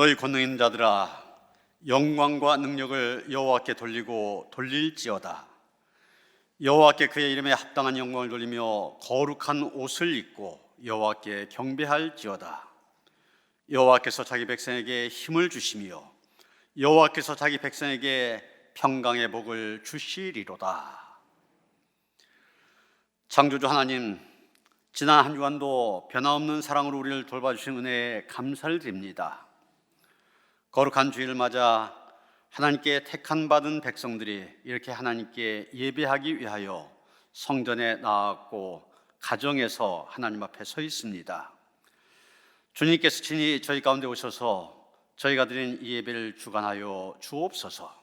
너희 권능 있는 자들아, 영광과 능력을 여호와께 돌리고 돌릴지어다. 여호와께 그의 이름에 합당한 영광을 돌리며 거룩한 옷을 입고 여호와께 경배할지어다. 여호와께서 자기 백성에게 힘을 주시며 여호와께서 자기 백성에게 평강의 복을 주시리로다. 창조주 하나님, 지난 한 주간도 변함없는 사랑으로 우리를 돌봐주신 은혜에 감사를 드립니다. 거룩한 주일을 맞아 하나님께 택한 받은 백성들이 이렇게 하나님께 예배하기 위하여 성전에 나왔고 가정에서 하나님 앞에 서 있습니다. 주님께서 친히 저희 가운데 오셔서 저희가 드린 이 예배를 주관하여 주옵소서.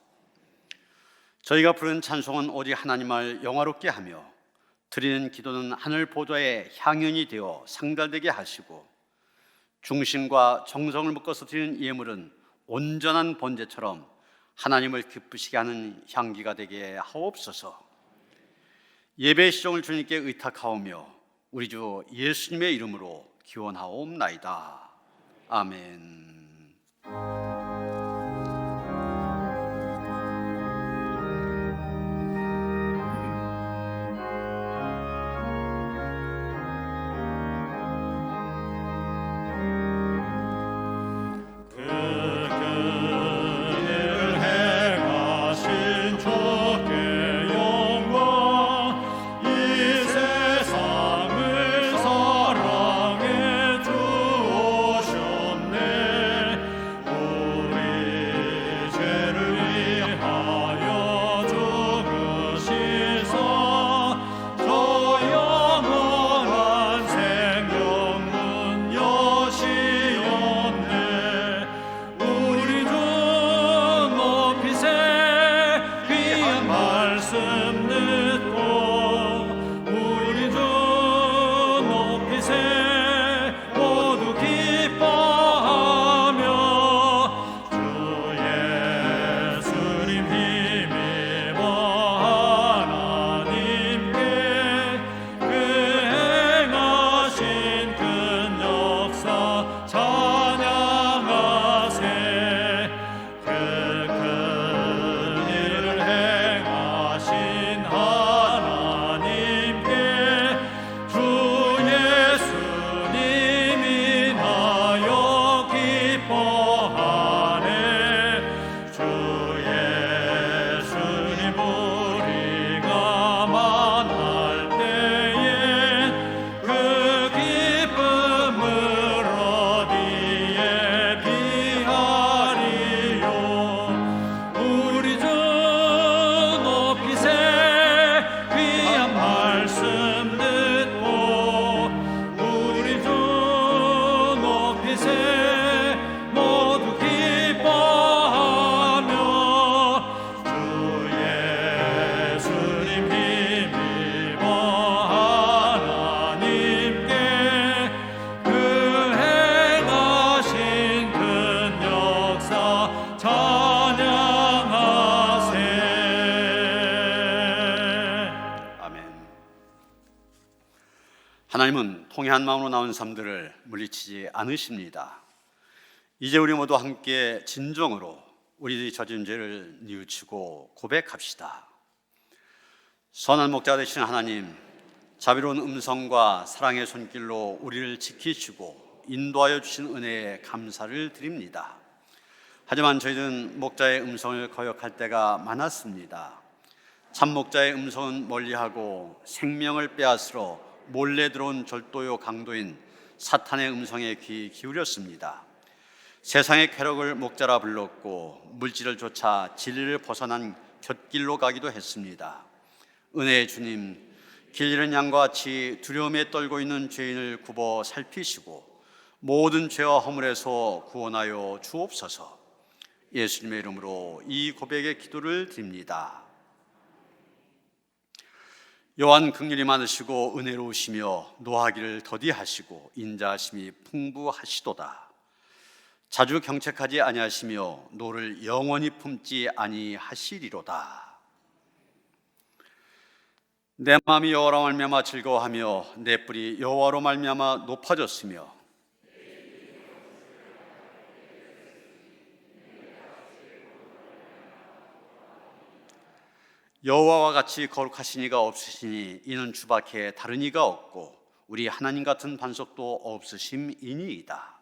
저희가 부른 찬송은 오직 하나님을 영화롭게 하며 드리는 기도는 하늘 보좌의 향연이 되어 상달되게 하시고 중심과 정성을 묶어서 드리는 예물은 온전한 번제처럼 하나님을 기쁘시게 하는 향기가 되게 하옵소서. 예배의 시종을 주님께 의탁하오며 우리 주 예수님의 이름으로 기원하옵나이다. 아멘. 하나님은 통회한 마음으로 나온 삶들을 물리치지 않으십니다. 이제 우리 모두 함께 진정으로 우리들이 저지른 죄를 뉘우치고 고백합시다. 선한 목자가 되시는 하나님, 자비로운 음성과 사랑의 손길로 우리를 지키시고 인도하여 주신 은혜에 감사를 드립니다. 하지만 저희는 목자의 음성을 거역할 때가 많았습니다. 참 목자의 음성은 멀리하고 생명을 빼앗으러 몰래 들어온 절도요 강도인 사탄의 음성에 귀 기울였습니다. 세상의 쾌락을 목자라 불렀고 물질을 쫓아 진리를 벗어난 곁길로 가기도 했습니다. 은혜의 주님, 길 잃은 양과 같이 두려움에 떨고 있는 죄인을 굽어 살피시고 모든 죄와 허물에서 구원하여 주옵소서. 예수님의 이름으로 이 고백의 기도를 드립니다. 여호와는 긍휼이 많으시고 은혜로우시며 노하기를 더디하시고 인자하심이 풍부하시도다. 자주 경책하지 아니하시며 노를 영원히 품지 아니하시리로다. 내 마음이 여호와로 말미암아 즐거워하며 내 뿔이 여호와로 말미암아 높아졌으며 여호와와 같이 거룩하신 이가 없으시니 이는 주밖에 다른 이가 없고 우리 하나님 같은 반석도 없으심이니이다.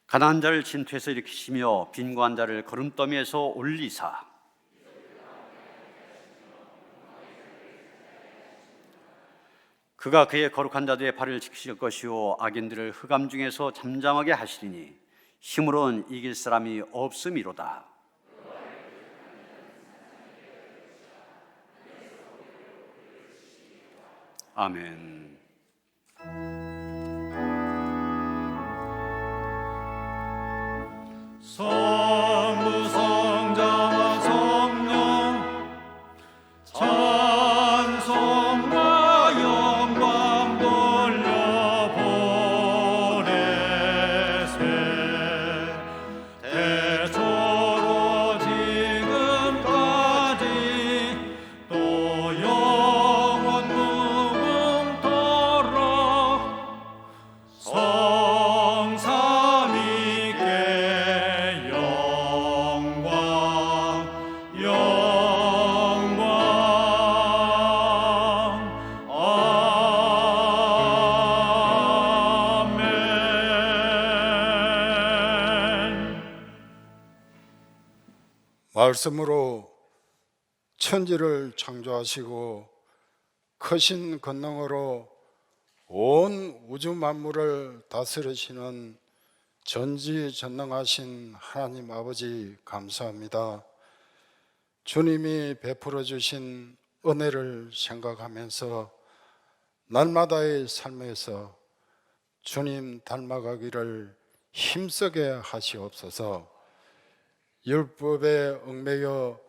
가난한 자를 진토에서 일으키시며 빈곤한 자를 거름더미에서 올리사 그가 그의 거룩한 자들의 발을 지키실 것이요 악인들을 흑암 중에서 잠잠하게 하시리니 힘으로는 이길 사람이 없음이로다. 아멘. 성부 성자와 성령 찬송과 영광 돌려보내세 태초로 지금까지 또 영원 무궁토록 성삼위께 영광 아멘. 말씀으로 천지를 창조하시고 크신 권능으로 온 우주 만물을 다스리시는 전지전능하신 하나님 아버지 감사합니다. 주님이 베풀어 주신 은혜를 생각하면서 날마다의 삶에서 주님 닮아가기를 힘쓰게 하시옵소서. 율법에 얽매여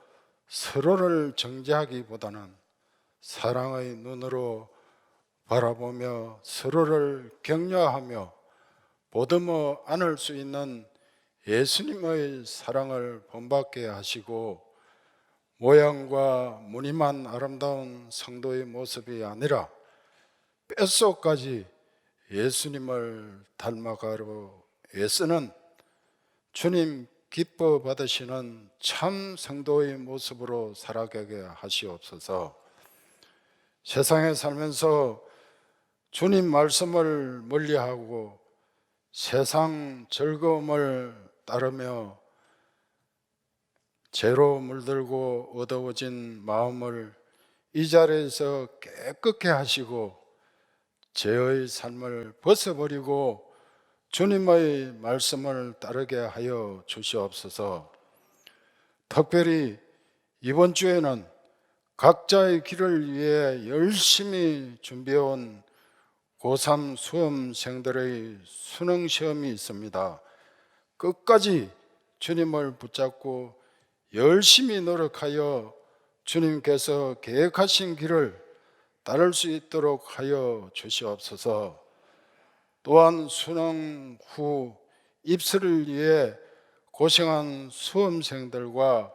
서로를 정죄하기보다는 사랑의 눈으로 바라보며 서로를 격려하며 보듬어 안을 수 있는 예수님의 사랑을 본받게 하시고 모양과 무늬만 아름다운 성도의 모습이 아니라 뼛속까지 예수님을 닮아가려 애쓰는 주님 기뻐 받으시는 참 성도의 모습으로 살아가게 하시옵소서. 세상에 살면서 주님 말씀을 멀리하고 세상 즐거움을 따르며 죄로 물들고 어두워진 마음을 이 자리에서 깨끗게 하시고 죄의 삶을 벗어버리고 주님의 말씀을 따르게 하여 주시옵소서. 특별히 이번 주에는 각자의 길을 위해 열심히 준비해온 고3 수험생들의 수능 시험이 있습니다. 끝까지 주님을 붙잡고 열심히 노력하여 주님께서 계획하신 길을 따를 수 있도록 하여 주시옵소서. 또한 수능 후 입시를 위해 고생한 수험생들과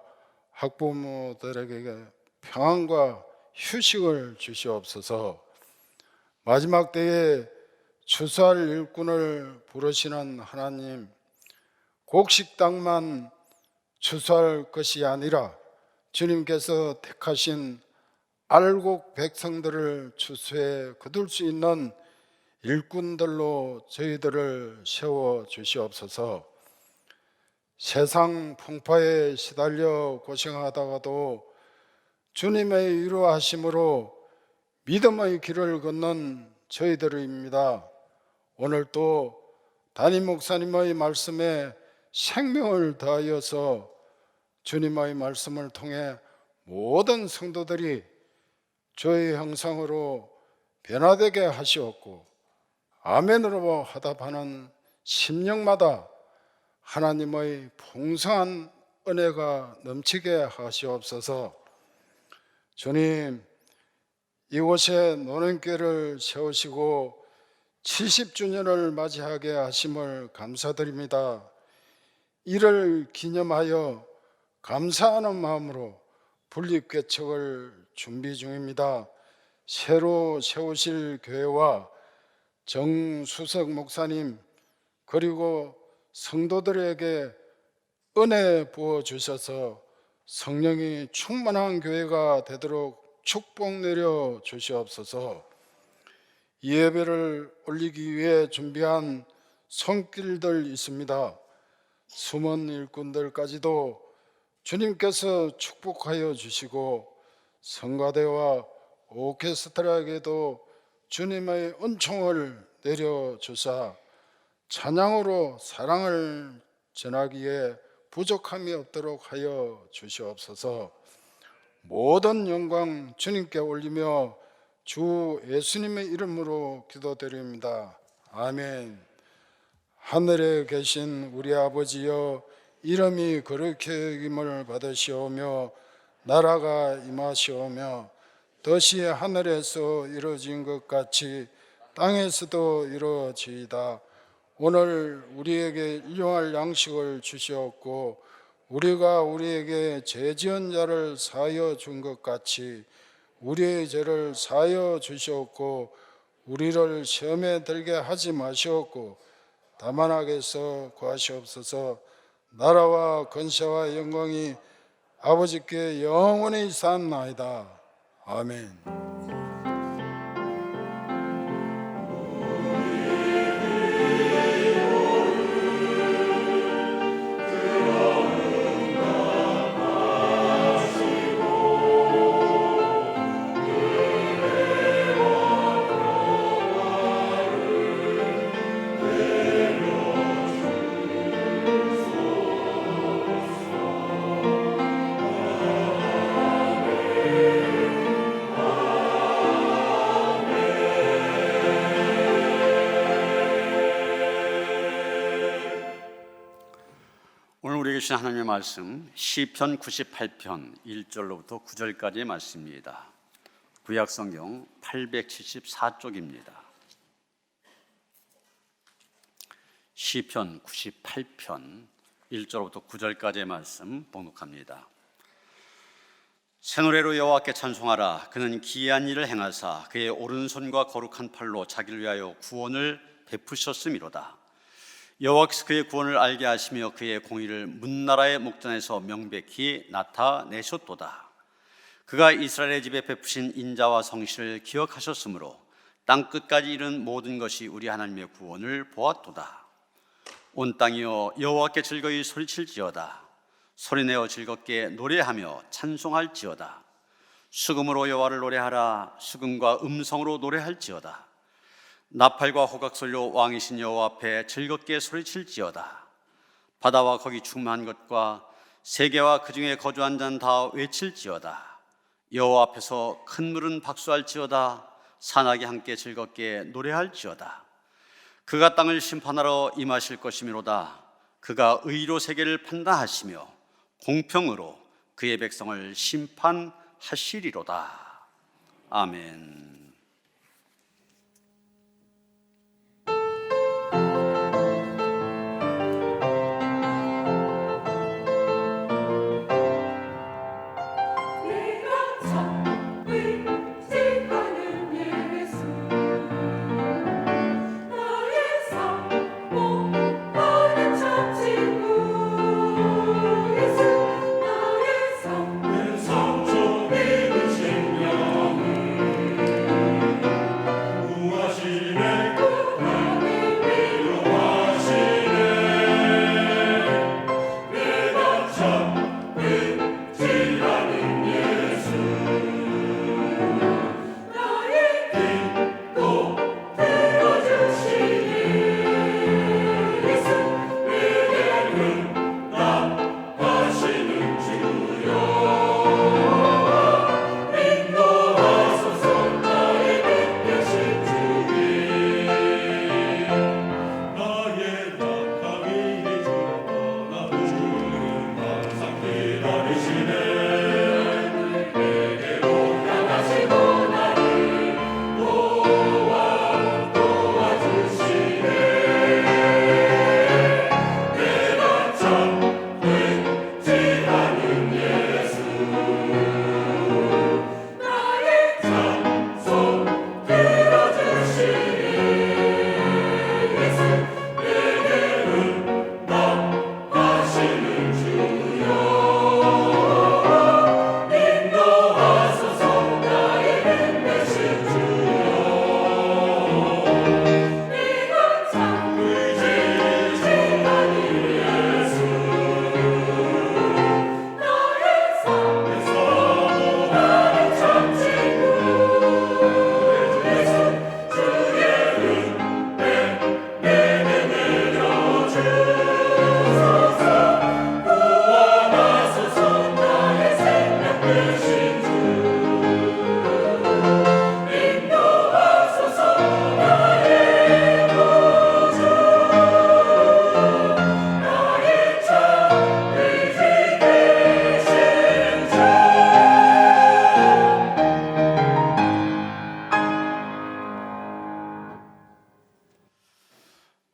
학부모들에게 평안과 휴식을 주시옵소서. 마지막 때에 추수할 일꾼을 부르시는 하나님, 곡식당만 추수할 것이 아니라 주님께서 택하신 알곡 백성들을 추수해 거둘 수 있는 일꾼들로 저희들을 세워 주시옵소서. 세상 풍파에 시달려 고생하다가도 주님의 위로하심으로 믿음의 길을 걷는 저희들입니다. 오늘 또 담임 목사님의 말씀에 생명을 다하여서 주님의 말씀을 통해 모든 성도들이 저의 형상으로 변화되게 하시옵고 아멘으로 화답하는 심령마다 하나님의 풍성한 은혜가 넘치게 하시옵소서. 주님, 이곳에 노년교회를 세우시고 70주년을 맞이하게 하심을 감사드립니다. 이를 기념하여 감사하는 마음으로 분립개척을 준비 중입니다. 새로 세우실 교회와 정수석 목사님 그리고 성도들에게 은혜 부어 주셔서 성령이 충만한 교회가 되도록 축복 내려 주시옵소서. 이 예배를 올리기 위해 준비한 손길들 있습니다. 숨은 일꾼들까지도 주님께서 축복하여 주시고 성가대와 오케스트라에게도 주님의 은총을 내려주사 찬양으로 사랑을 전하기에 부족함이 없도록 하여 주시옵소서. 모든 영광 주님께 올리며 주 예수님의 이름으로 기도드립니다. 아멘. 하늘에 계신 우리 아버지여, 이름이 거룩히 여김을 받으시오며 나라가 임하시오며 뜻이 하늘에서 이루어진 것 같이 땅에서도 이루어지이다. 오늘 우리에게 일용할 양식을 주시옵고 우리가 우리에게 죄 지은 자를 사하여 준 것 같이 우리의 죄를 사하여 주시옵고 우리를 시험에 들게 하지 마시옵고 다만 악에서 구하시옵소서. 나라와 권세와 영광이 아버지께 영원히 사옵나이다. 아멘. 오늘 우리에게 주신 하나님의 말씀 시편 98편 1절로부터 9절까지의 말씀입니다. 구약성경 874쪽입니다. 시편 98편 1절로부터 9절까지의 말씀 봉독합니다. 새 노래로 여호와께 찬송하라. 그는 기이한 일을 행하사 그의 오른손과 거룩한 팔로 자기를 위하여 구원을 베푸셨음이로다. 여호와께서 그의 구원을 알게 하시며 그의 공의를 문나라의 목전에서 명백히 나타내셨도다. 그가 이스라엘의 집에 베푸신 인자와 성실을 기억하셨으므로 땅 끝까지 이른 모든 것이 우리 하나님의 구원을 보았도다. 온 땅이여 여호와께 즐거이 소리칠지어다. 소리내어 즐겁게 노래하며 찬송할지어다. 수금으로 여호와를 노래하라. 수금과 음성으로 노래할지어다. 나팔과 호각소리로 왕이신 여호와 앞에 즐겁게 소리칠지어다. 바다와 거기 충만한 것과 세계와 그 중에 거주한 자는 다 외칠지어다. 여호와 앞에서 큰 물은 박수할지어다. 산악이 함께 즐겁게 노래할지어다. 그가 땅을 심판하러 임하실 것이미로다. 그가 의로 세계를 판단하시며 공평으로 그의 백성을 심판하시리로다. 아멘.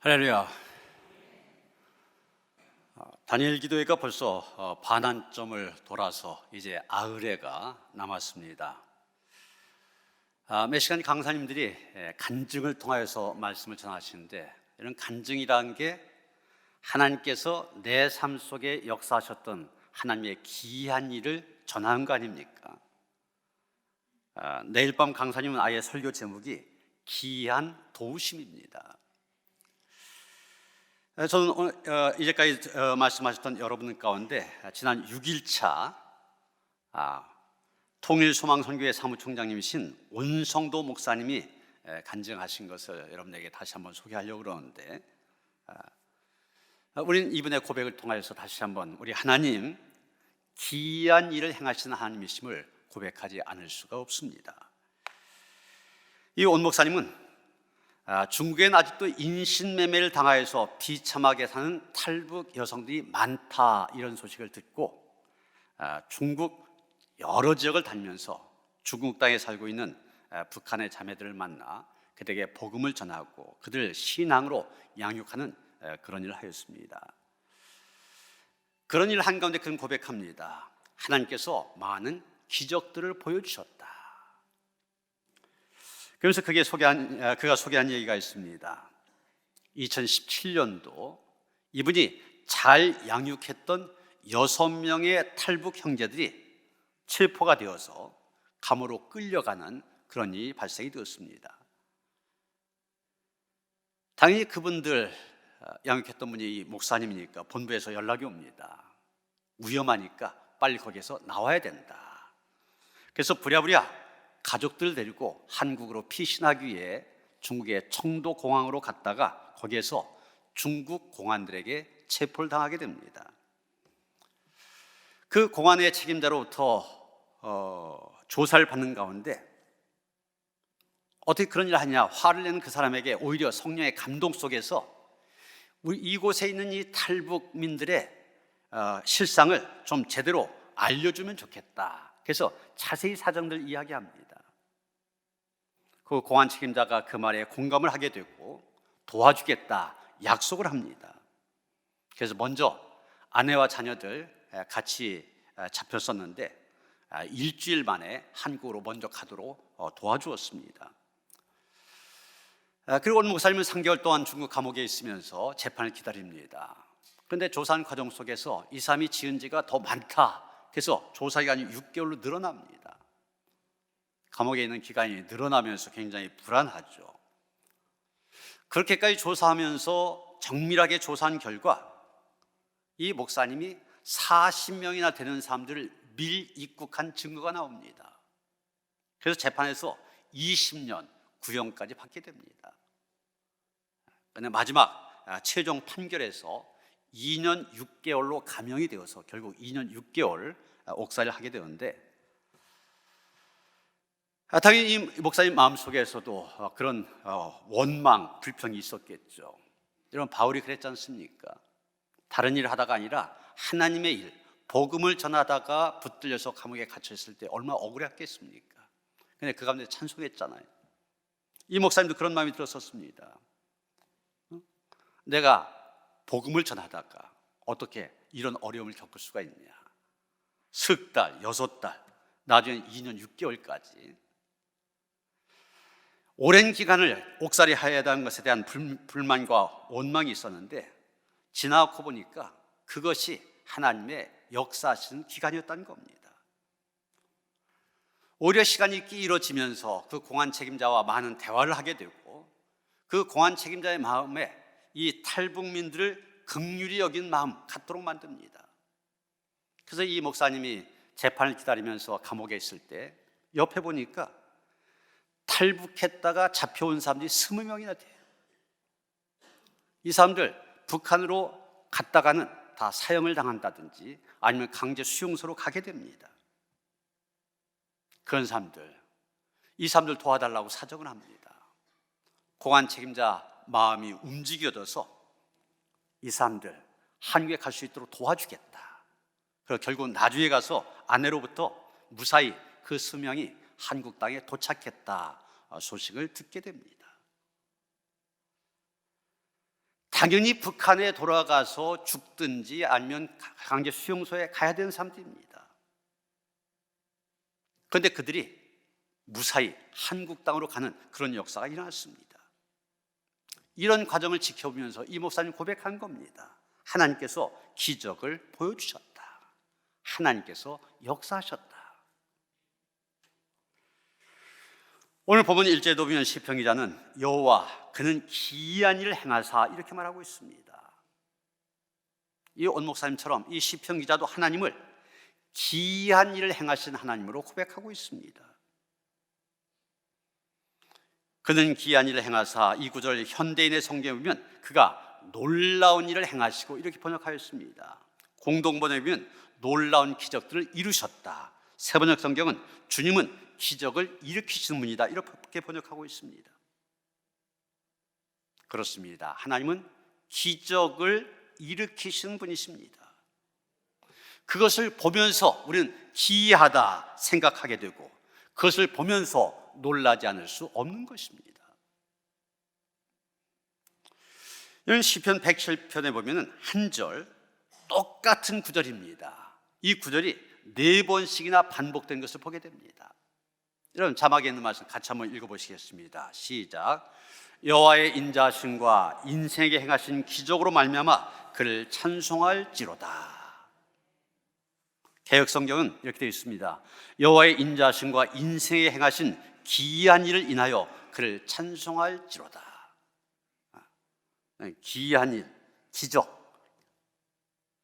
할렐루야. 다니엘 기도회가 벌써 반환점을 돌아서 이제 아흘해가 남았습니다. 몇 시간 강사님들이 간증을 통하여서 말씀을 전하시는데, 이런 간증이라는 게 하나님께서 내 삶 속에 역사하셨던 하나님의 기이한 일을 전하는 거 아닙니까? 내일 밤 강사님은 아예 설교 제목이 기이한 도우심입니다. 저는 오늘 이제까지 말씀하셨던 여러분 가운데 지난 6일차 통일소망선교회 사무총장님이신 온성도 목사님이 간증하신 것을 여러분에게 다시 한번 소개하려고 그러는데, 우리는 이분의 고백을 통하여서 다시 한번 우리 하나님 기이한 일을 행하시는 하나님이심을 고백하지 않을 수가 없습니다. 이 온 목사님은 중국엔 아직도 인신매매를 당하여서 비참하게 사는 탈북 여성들이 많다, 이런 소식을 듣고 중국 여러 지역을 다니면서 중국 땅에 살고 있는 북한의 자매들을 만나 그들에게 복음을 전하고 그들을 신앙으로 양육하는 그런 일을 하였습니다. 그런 일을 한 가운데 그는 고백합니다. 하나님께서 많은 기적들을 보여주셨다. 그래서 그가 소개한 얘기가 있습니다. 2017년도 이분이 잘 양육했던 6명의 탈북 형제들이 체포가 되어서 감옥으로 끌려가는 그런 일이 발생이 되었습니다. 당연히 그분들 양육했던 분이 목사님이니까 본부에서 연락이 옵니다. 위험하니까 빨리 거기에서 나와야 된다. 그래서 부랴부랴 가족들 데리고 한국으로 피신하기 위해 중국의 청도 공항으로 갔다가 거기에서 중국 공안들에게 체포를 당하게 됩니다. 그 공안의 책임자로부터 조사를 받는 가운데 어떻게 그런 일을 하냐, 화를 내는 그 사람에게 오히려 성령의 감동 속에서 우리 이곳에 있는 이 탈북민들의 실상을 좀 제대로 알려주면 좋겠다. 그래서 자세히 사정들 이야기합니다. 그 공안 책임자가 그 말에 공감을 하게 되고 도와주겠다 약속을 합니다. 그래서 먼저 아내와 자녀들 같이 잡혔었는데 일주일 만에 한국으로 먼저 가도록 도와주었습니다. 그리고 온 목사님은 3개월 동안 중국 감옥에 있으면서 재판을 기다립니다. 그런데 조사하는 과정 속에서 이 사람이 지은 죄가 더 많다. 그래서 조사 기간이 6개월로 늘어납니다. 감옥에 있는 기간이 늘어나면서 굉장히 불안하죠. 그렇게까지 조사하면서 정밀하게 조사한 결과 이 목사님이 40명이나 되는 사람들을 밀입국한 증거가 나옵니다. 그래서 재판에서 20년 구형까지 받게 됩니다. 그런데 마지막 최종 판결에서 2년 6개월로 감형이 되어서 결국 2년 6개월 옥살이를 하게 되는데, 당연히 이 목사님 마음속에서도 그런 원망, 불평이 있었겠죠. 여러분, 바울이 그랬지 않습니까? 다른 일을 하다가 아니라 하나님의 일, 복음을 전하다가 붙들려서 감옥에 갇혀있을 때 얼마나 억울했겠습니까? 근데 그 가운데 찬송했잖아요. 이 목사님도 그런 마음이 들었었습니다. 내가 복음을 전하다가 어떻게 이런 어려움을 겪을 수가 있냐. 석 달, 6달, 나중에 2년 6개월까지 오랜 기간을 옥살이 하여야 하는 것에 대한 불만과 원망이 있었는데, 지나고 보니까 그것이 하나님의 역사하시는 기간이었다는 겁니다. 오히려 시간이 길어지면서 그 공안 책임자와 많은 대화를 하게 되고, 그 공안 책임자의 마음에 이 탈북민들을 긍휼히 여긴 마음 갖도록 만듭니다. 그래서 이 목사님이 재판을 기다리면서 감옥에 있을 때 옆에 보니까 탈북했다가 잡혀온 사람들이 20명이나 돼요. 이 사람들 북한으로 갔다가는 다 사형을 당한다든지 아니면 강제 수용소로 가게 됩니다. 그런 사람들, 이 사람들 도와달라고 사정을 합니다. 공안 책임자 마음이 움직여져서 이 사람들 한국에 갈 수 있도록 도와주겠다. 그리고 결국 나중에 가서 아내로부터 무사히 그 20명이 한국 땅에 도착했다 소식을 듣게 됩니다. 당연히 북한에 돌아가서 죽든지 아니면 강제 수용소에 가야 되는 사람들입니다. 그런데 그들이 무사히 한국 땅으로 가는 그런 역사가 일어났습니다. 이런 과정을 지켜보면서 이 목사님 고백한 겁니다. 하나님께서 기적을 보여주셨다. 하나님께서 역사하셨다. 오늘 본문 1절에 보면 시편 기자는 여호와 그는 기이한 일을 행하사 이렇게 말하고 있습니다. 이 온 목사님처럼 이 시편 기자도 하나님을 기이한 일을 행하신 하나님으로 고백하고 있습니다. 그는 기이한 일을 행하사, 이 구절 현대인의 성경에 보면 그가 놀라운 일을 행하시고 이렇게 번역하였습니다. 공동번역에 보면 놀라운 기적들을 이루셨다. 세번역 성경은 주님은 기적을 일으키시는 분이다 이렇게 번역하고 있습니다. 그렇습니다. 하나님은 기적을 일으키시는 분이십니다. 그것을 보면서 우리는 기이하다 생각하게 되고 그것을 보면서 놀라지 않을 수 없는 것입니다. 이런 시편 107편에 보면 한 절 똑같은 구절입니다. 이 구절이 4번씩이나 반복된 것을 보게 됩니다. 여러분 자막에 있는 말씀 같이 한번 읽어보시겠습니다. 시작. 여호와의 인자하심과 인생에게 행하신 기적으로 말미암아 그를 찬송할지로다. 개역성경은 이렇게 되어 있습니다. 여호와의 인자하심과 인생에 행하신 기이한 일을 인하여 그를 찬송할지로다. 기이한 일, 기적,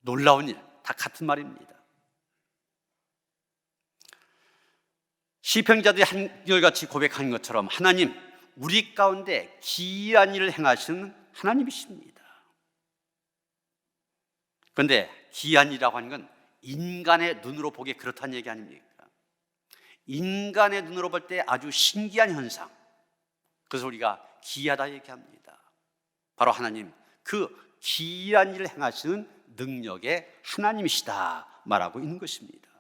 놀라운 일 다 같은 말입니다. 시편자들이 한결같이 고백한 것처럼 하나님, 우리 가운데 기이한 일을 행하시는 하나님이십니다. 그런데 기이한 일이라고 하는 건 인간의 눈으로 보기에 그렇다는 얘기 아닙니까? 인간의 눈으로 볼 때 아주 신기한 현상, 그래서 우리가 기이하다 얘기합니다. 바로 하나님, 그 기이한 일을 행하시는 능력의 하나님이시다 말하고 있는 것입니다.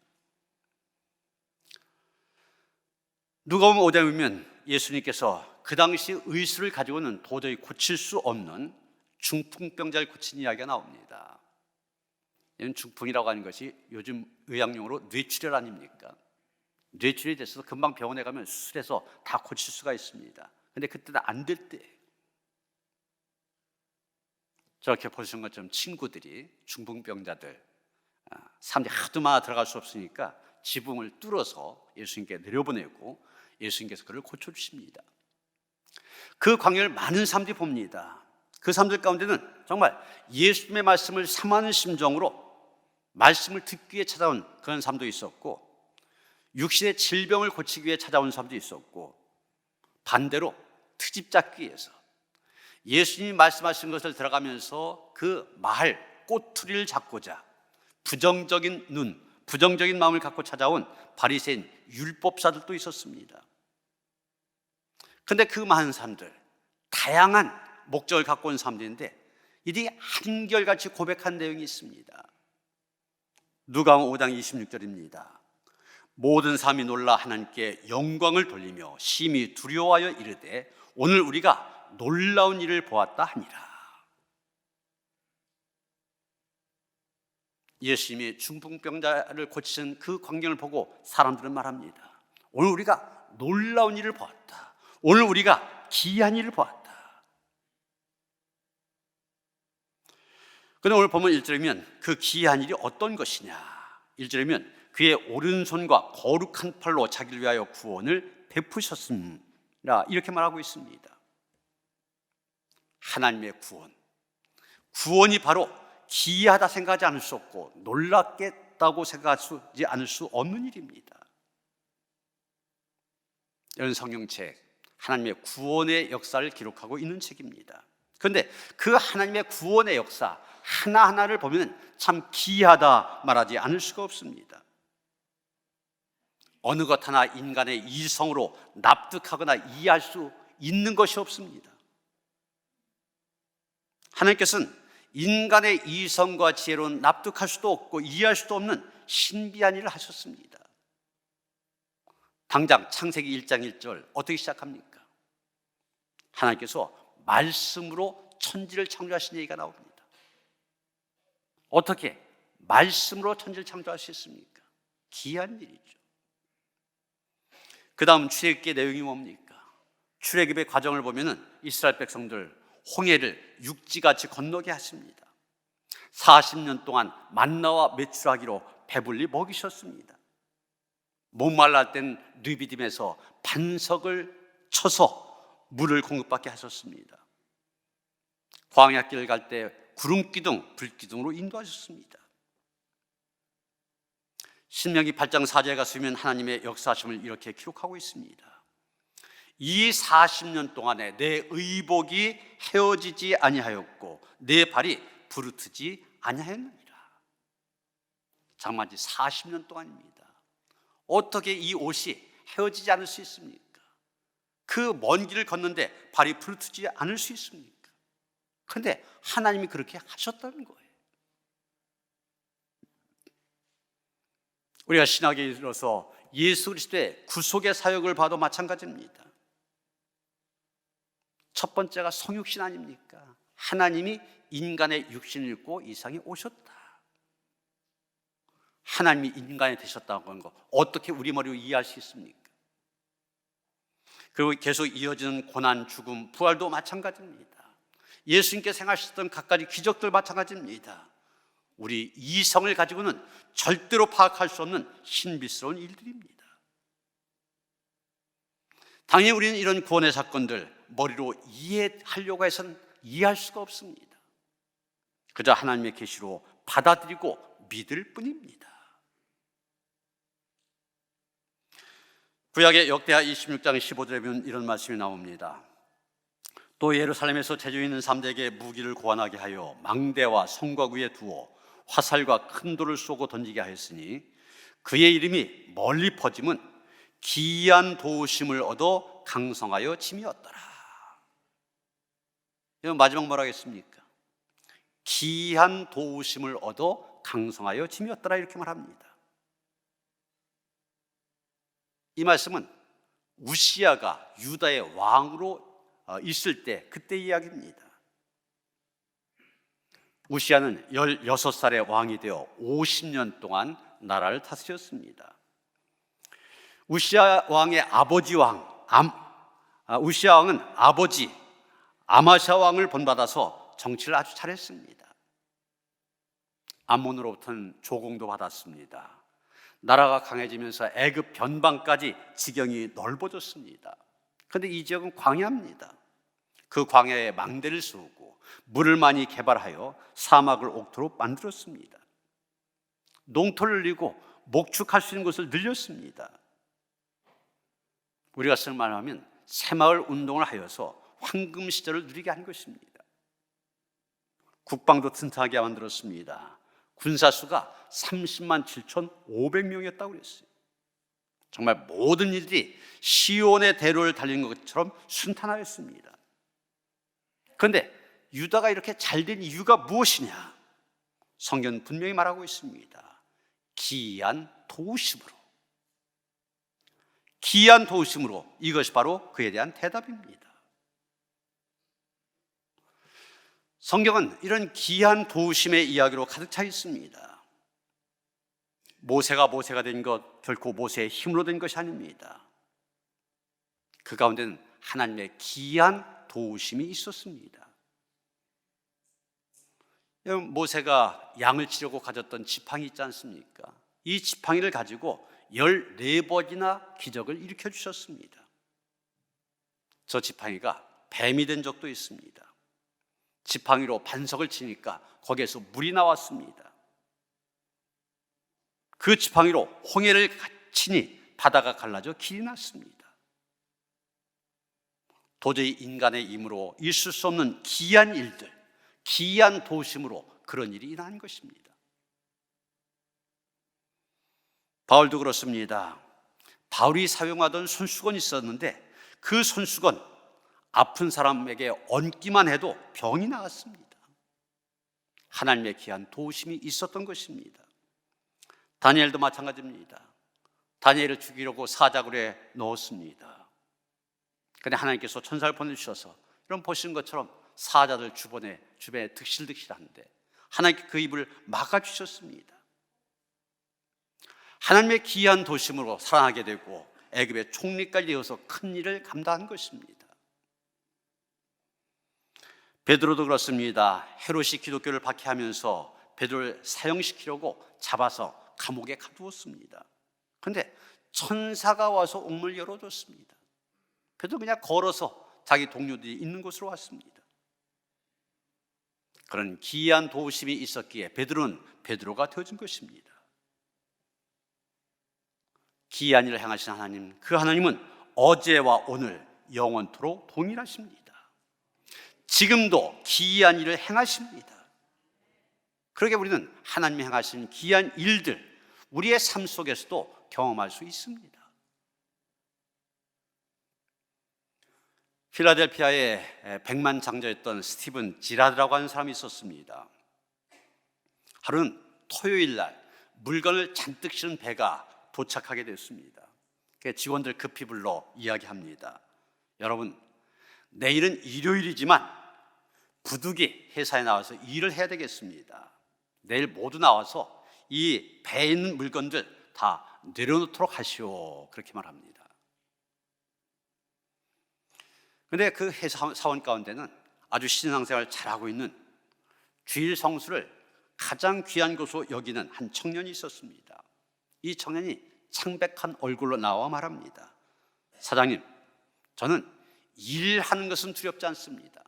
누가복음 5장에 보면 예수님께서 그 당시 의술을 가지고는 도저히 고칠 수 없는 중풍병자를 고친 이야기가 나옵니다. 이런 중풍이라고 하는 것이 요즘 의학용어로 뇌출혈 아닙니까? 뇌출혈이 됐어서 금방 병원에 가면 수술해서 다 고칠 수가 있습니다. 그런데 그때는 안 될 때, 저렇게 보시는 것처럼 친구들이 중풍병자들, 사람들이 하도 많아 들어갈 수 없으니까 지붕을 뚫어서 예수님께 내려보내고 예수님께서 그를 고쳐주십니다. 그 광경을 많은 사람들이 봅니다. 그 사람들 가운데는 정말 예수님의 말씀을 삼하는 심정으로 말씀을 듣기 위해 찾아온 그런 사람도 있었고, 육신의 질병을 고치기 위해 찾아온 사람도 있었고, 반대로 트집 잡기 위해서 예수님이 말씀하신 것을 들어가면서 그 말 꼬투리를 잡고자 부정적인 눈, 부정적인 마음을 갖고 찾아온 바리새인 율법사들도 있었습니다. 그런데 그 많은 사람들, 다양한 목적을 갖고 온 사람들인데 이들이 한결같이 고백한 내용이 있습니다. 누가복음 5장 26절입니다. 모든 사람이 놀라 하나님께 영광을 돌리며 심히 두려워하여 이르되 오늘 우리가 놀라운 일을 보았다 하니라. 예수님이 중풍병자를 고치신 그 광경을 보고 사람들은 말합니다. 오늘 우리가 놀라운 일을 보았다. 오늘 우리가 기이한 일을 보았다. 그런데 오늘 보면 1절이면 그 기이한 일이 어떤 것이냐. 1절이면 그의 오른손과 거룩한 팔로 자기를 위하여 구원을 베푸셨습니다. 이렇게 말하고 있습니다. 하나님의 구원, 구원이 바로 기이하다 생각하지 않을 수 없고 놀랍겠다고 생각하지 않을 수 없는 일입니다. 이런 성경책, 하나님의 구원의 역사를 기록하고 있는 책입니다. 그런데 그 하나님의 구원의 역사 하나하나를 보면 참 기이하다 말하지 않을 수가 없습니다. 어느 것 하나 인간의 이성으로 납득하거나 이해할 수 있는 것이 없습니다. 하나님께서는 인간의 이성과 지혜로는 납득할 수도 없고 이해할 수도 없는 신비한 일을 하셨습니다. 당장 창세기 1장 1절 어떻게 시작합니까? 하나님께서 말씀으로 천지를 창조하신 얘기가 나옵니다. 어떻게 말씀으로 천지를 창조할 수 있습니까? 기이한 일이죠. 그 다음 출애굽기의 내용이 뭡니까? 출애굽의 과정을 보면은 이스라엘 백성들 홍해를 육지같이 건너게 하십니다. 40년 동안 만나와 메추라기로 배불리 먹이셨습니다. 목말랄 땐 느비딤에서 반석을 쳐서 물을 공급받게 하셨습니다. 광야길을 갈 때 구름기둥, 불기둥으로 인도하셨습니다. 신명기 8장 4절에 가시면 하나님의 역사하심을 이렇게 기록하고 있습니다. 이 40년 동안에 내 의복이 헤어지지 아니하였고 내 발이 부르트지 아니하였느니라. 장만지 40년 동안입니다. 어떻게 이 옷이 헤어지지 않을 수 있습니까? 그 먼 길을 걷는데 발이 부르트지 않을 수 있습니까? 그런데 하나님이 그렇게 하셨다는 거예요. 우리가 신학에 이르러서 예수 그리스도의 구속의 사역을 봐도 마찬가지입니다. 첫 번째가 성육신 아닙니까? 하나님이 인간의 육신을 입고 이 세상에 오셨다. 하나님이 인간이 되셨다고 하는 거 어떻게 우리 머리로 이해할 수 있습니까? 그리고 계속 이어지는 고난, 죽음, 부활도 마찬가지입니다. 예수님께서 행하셨던 갖가지 기적들 마찬가지입니다. 우리 이성을 가지고는 절대로 파악할 수 없는 신비스러운 일들입니다. 당연히 우리는 이런 구원의 사건들 머리로 이해하려고 해서는 이해할 수가 없습니다. 그저 하나님의 계시로 받아들이고 믿을 뿐입니다. 구약의 역대하 26장 15절에 보면 이런 말씀이 나옵니다. 또 예루살렘에서 재주 있는 3대에게 무기를 고안하게 하여 망대와 성곽 위에 두어 화살과 큰 돌을 쏘고 던지게 하였으니 그의 이름이 멀리 퍼짐은 기이한 도우심을 얻어 강성하여 짐이었더라. 마지막 뭐라 하겠습니까? 기이한 도우심을 얻어 강성하여 짐이었더라 이렇게 말합니다. 이 말씀은 우시야가 유다의 왕으로 있을 때 그때 이야기입니다. 우시야는 16살의 왕이 되어 50년 동안 나라를 다스렸습니다. 우시야 왕의 아버지 우시야 왕은 아버지 아마샤 왕을 본받아서 정치를 아주 잘했습니다. 암몬으로부터는 조공도 받았습니다. 나라가 강해지면서 애굽 변방까지 지경이 넓어졌습니다. 그런데 이 지역은 광야입니다. 그 광야에 망대를 쏘고 물을 많이 개발하여 사막을 옥토로 만들었습니다. 농토를 늘리고 목축할 수 있는 곳을 늘렸습니다. 우리가 쓸 말로 하면 새마을 운동을 하여서 황금 시절을 누리게 한 것입니다. 국방도 튼튼하게 만들었습니다. 군사수가 30만 7,500명이었다고 그랬어요. 정말 모든 일들이 시온의 대로를 달리는 것처럼 순탄하였습니다. 그런데 유다가 이렇게 잘된 이유가 무엇이냐? 성경은 분명히 말하고 있습니다. 기이한 도우심으로. 기이한 도우심으로. 이것이 바로 그에 대한 대답입니다. 성경은 이런 기이한 도우심의 이야기로 가득 차 있습니다. 모세가 된 것 결코 모세의 힘으로 된 것이 아닙니다. 그 가운데는 하나님의 기이한 도우심이 있었습니다. 모세가 양을 치려고 가졌던 지팡이 있지 않습니까? 이 지팡이를 가지고 14번이나 기적을 일으켜 주셨습니다. 저 지팡이가 뱀이 된 적도 있습니다. 지팡이로 반석을 치니까 거기에서 물이 나왔습니다. 그 지팡이로 홍해를 치니 바다가 갈라져 길이 났습니다. 도저히 인간의 힘으로 있을 수 없는 기이한 일들, 기이한 도우심으로 그런 일이 일어난 것입니다. 바울도 그렇습니다. 바울이 사용하던 손수건이 있었는데 그 손수건 아픈 사람에게 얹기만 해도 병이 나았습니다. 하나님의 귀한 도우심이 있었던 것입니다. 다니엘도 마찬가지입니다. 다니엘을 죽이려고 사자굴에 넣었습니다. 그런데 하나님께서 천사를 보내주셔서 이런 보시는 것처럼 사자들 주변에 득실득실한데 하나님께 그 입을 막아주셨습니다. 하나님의 귀한 도심으로 살아나게 되고 애굽의 총리까지 되어서 큰 일을 감당한 것입니다. 베드로도 그렇습니다. 헤롯이 기독교를 박해하면서 베드로를 사형시키려고 잡아서 감옥에 가두었습니다. 그런데 천사가 와서 옥문을 열어줬습니다. 베드로 그냥 걸어서 자기 동료들이 있는 곳으로 왔습니다. 그런 기이한 도우심이 있었기에 베드로는 베드로가 되어준 것입니다. 기이한 일을 행하신 하나님, 그 하나님은 어제와 오늘 영원토록 동일하십니다. 지금도 기이한 일을 행하십니다. 그러게 우리는 하나님이 행하신 기이한 일들, 우리의 삶 속에서도 경험할 수 있습니다. 필라델피아에 백만장자였던 스티븐 지라드라고 하는 사람이 있었습니다. 하루는 토요일 날 물건을 잔뜩 실은 배가 도착하게 됐습니다. 직원들 급히 불러 이야기합니다. 여러분, 내일은 일요일이지만 부득이 회사에 나와서 일을 해야 되겠습니다. 내일 모두 나와서 이 배에 있는 물건들 다 내려놓도록 하시오. 그렇게 말합니다. 그런데 그 회사 사원 가운데는 아주 신앙생활 잘하고 있는 주일 성수를 가장 귀한 것으로 여기는 한 청년이 있었습니다. 이 청년이 창백한 얼굴로 나와 말합니다. 사장님, 저는 일하는 것은 두렵지 않습니다.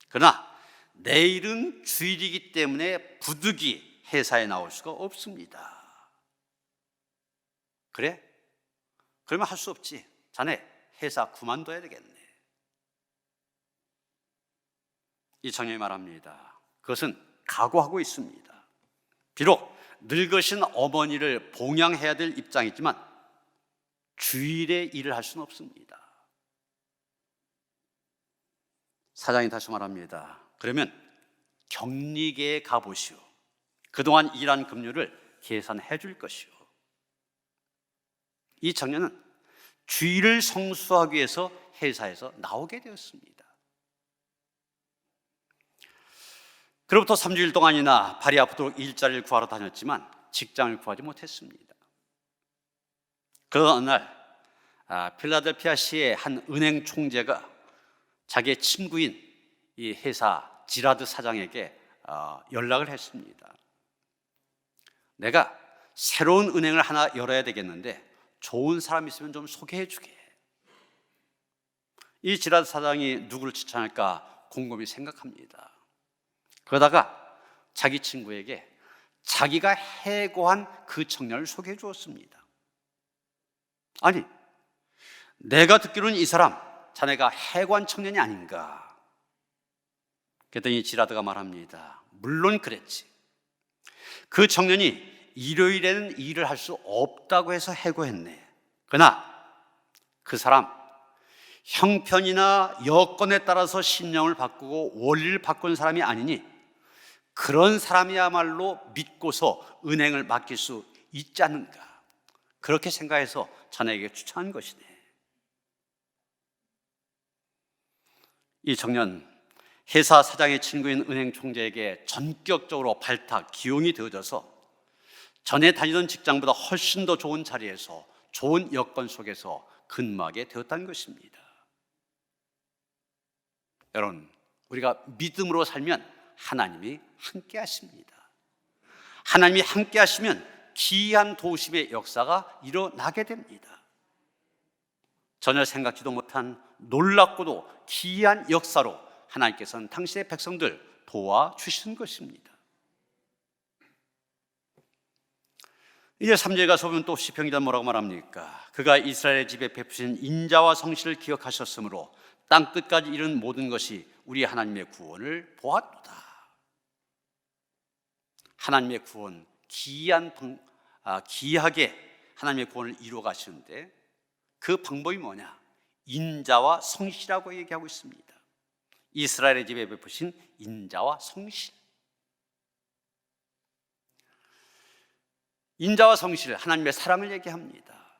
그러나 내일은 주일이기 때문에 부득이 회사에 나올 수가 없습니다. 그래? 그러면 할 수 없지. 자네 회사 그만둬야 되겠네. 이 청년이 말합니다. 그것은 각오하고 있습니다. 비록 늙으신 어머니를 봉양해야 될 입장이지만 주일에 일을 할 수는 없습니다. 사장이 다시 말합니다. 그러면 격리계에 가보시오. 그동안 일한 급료를 계산해 줄 것이오. 이 청년은 주일을 성수하기 위해서 회사에서 나오게 되었습니다. 그로부터 3주일 동안이나 발이 아프도록 일자리를 구하러 다녔지만 직장을 구하지 못했습니다. 그러던 어느 날 필라델피아시의 한 은행 총재가 자기의 친구인 이 회사 지라드 사장에게 연락을 했습니다. 내가 새로운 은행을 하나 열어야 되겠는데 좋은 사람 있으면 좀 소개해 주게. 이 지라드 사장이 누구를 추천할까 곰곰이 생각합니다. 그러다가 자기 친구에게 자기가 해고한 그 청년을 소개해 주었습니다. 아니, 내가 듣기로는 이 사람 자네가 해고한 청년이 아닌가. 그랬더니 지라드가 말합니다. 물론 그랬지. 그 청년이 일요일에는 일을 할 수 없다고 해서 해고했네. 그러나 그 사람 형편이나 여건에 따라서 신념을 바꾸고 원리를 바꾼 사람이 아니니 그런 사람이야말로 믿고서 은행을 맡길 수 있지 않는가. 그렇게 생각해서 자네에게 추천한 것이네. 이 청년 회사 사장의 친구인 은행 총재에게 전격적으로 발탁, 기용이 되어져서 전에 다니던 직장보다 훨씬 더 좋은 자리에서 좋은 여건 속에서 근무하게 되었다는 것입니다. 여러분, 우리가 믿음으로 살면 하나님이 함께 하십니다. 하나님이 함께 하시면 기이한 도우심의 역사가 일어나게 됩니다. 전혀 생각지도 못한 놀랍고도 기이한 역사로 하나님께서는 당신의 백성들 도와주신 것입니다. 이제 3절에 가서 보면 또 시편기자 뭐라고 말합니까? 그가 이스라엘의 집에 베푸신 인자와 성실을 기억하셨으므로 땅끝까지 이른 모든 것이 우리 하나님의 구원을 보았도다. 하나님의 구원, 기이하게 하나님의 구원을 이루어 가시는데 그 방법이 뭐냐? 인자와 성실이라고 얘기하고 있습니다. 이스라엘의 집에 베푸신 인자와 성실. 인자와 성실, 하나님의 사랑을 얘기합니다.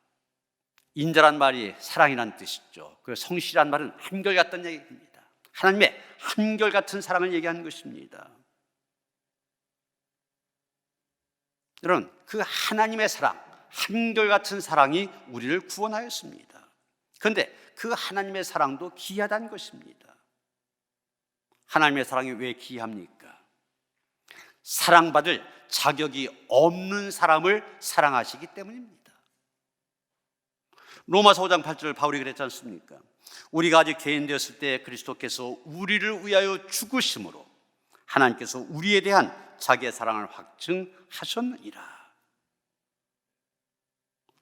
인자란 말이 사랑이란 뜻이죠. 그 성실한 말은 한결같다는 얘기입니다. 하나님의 한결같은 사랑을 얘기하는 것입니다. 여러분, 그 하나님의 사랑, 한결같은 사랑이 우리를 구원하였습니다. 그런데 그 하나님의 사랑도 귀하다는 것입니다. 하나님의 사랑이 왜 귀합니까? 사랑받을 자격이 없는 사람을 사랑하시기 때문입니다. 로마서 5장 8절 바울이 그랬지 않습니까? 우리가 아직 죄인 되었을 때 그리스도께서 우리를 위하여 죽으심으로 하나님께서 우리에 대한 자기의 사랑을 확증하셨느니라.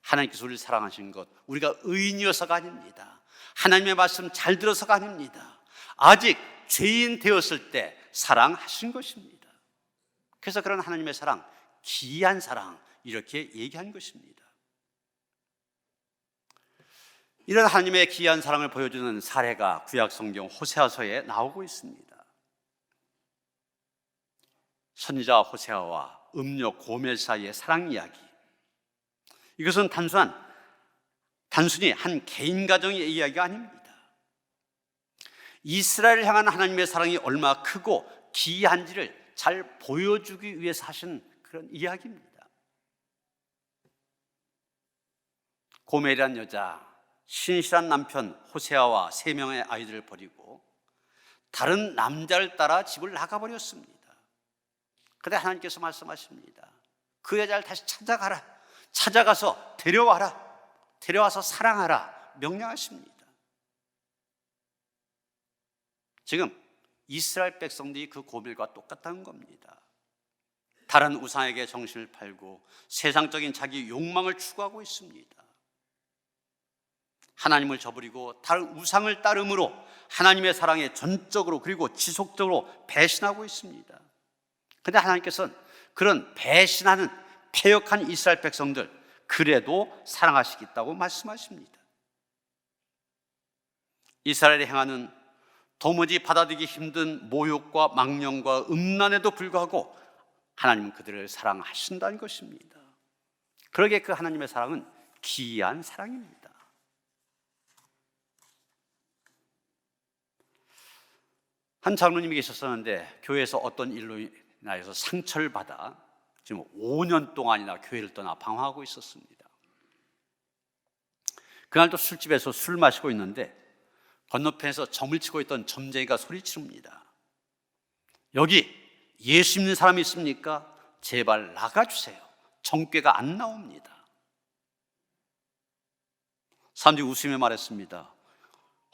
하나님께서 우리를 사랑하신 것, 우리가 의인이어서가 아닙니다. 하나님의 말씀 잘 들어서가 아닙니다. 아직 죄인 되었을 때 사랑하신 것입니다. 그래서 그런 하나님의 사랑, 귀한 사랑, 이렇게 얘기한 것입니다. 이런 하나님의 귀한 사랑을 보여주는 사례가 구약 성경 호세아서에 나오고 있습니다. 선지자 호세아와 음녀 고멜 사이의 사랑 이야기. 이것은 단순히 한 개인 가정의 이야기가 아닙니다. 이스라엘을 향한 하나님의 사랑이 얼마나 크고 귀한지를 잘 보여주기 위해서 하신 그런 이야기입니다. 고멜이란 여자, 신실한 남편 호세아와 3명의 아이들을 버리고 다른 남자를 따라 집을 나가버렸습니다. 그런데 하나님께서 말씀하십니다. 그 여자를 다시 찾아가라. 찾아가서 데려와라. 데려와서 사랑하라. 명령하십니다. 지금 이스라엘 백성들이 그 고멜과 똑같다는 겁니다. 다른 우상에게 정신을 팔고 세상적인 자기 욕망을 추구하고 있습니다. 하나님을 저버리고 다른 우상을 따름으로 하나님의 사랑에 전적으로 그리고 지속적으로 배신하고 있습니다. 그런데 하나님께서는 그런 배신하는 패역한 이스라엘 백성들 그래도 사랑하시겠다고 말씀하십니다. 이스라엘이 행하는 도무지 받아들이기 힘든 모욕과 망령과 음란에도 불구하고 하나님은 그들을 사랑하신다는 것입니다. 그러기에 그 하나님의 사랑은 귀한 사랑입니다. 한 장로님이 계셨었는데 교회에서 어떤 일로 인하여서 상처를 받아 지금 5년 동안이나 교회를 떠나 방황하고 있었습니다. 그날도 술집에서 술 마시고 있는데 건너편에서 점을 치고 있던 점쟁이가 소리치릅니다. 여기 예수 믿는 사람이 있습니까? 제발 나가주세요. 정죄가 안 나옵니다. 사람들이 웃으며 말했습니다.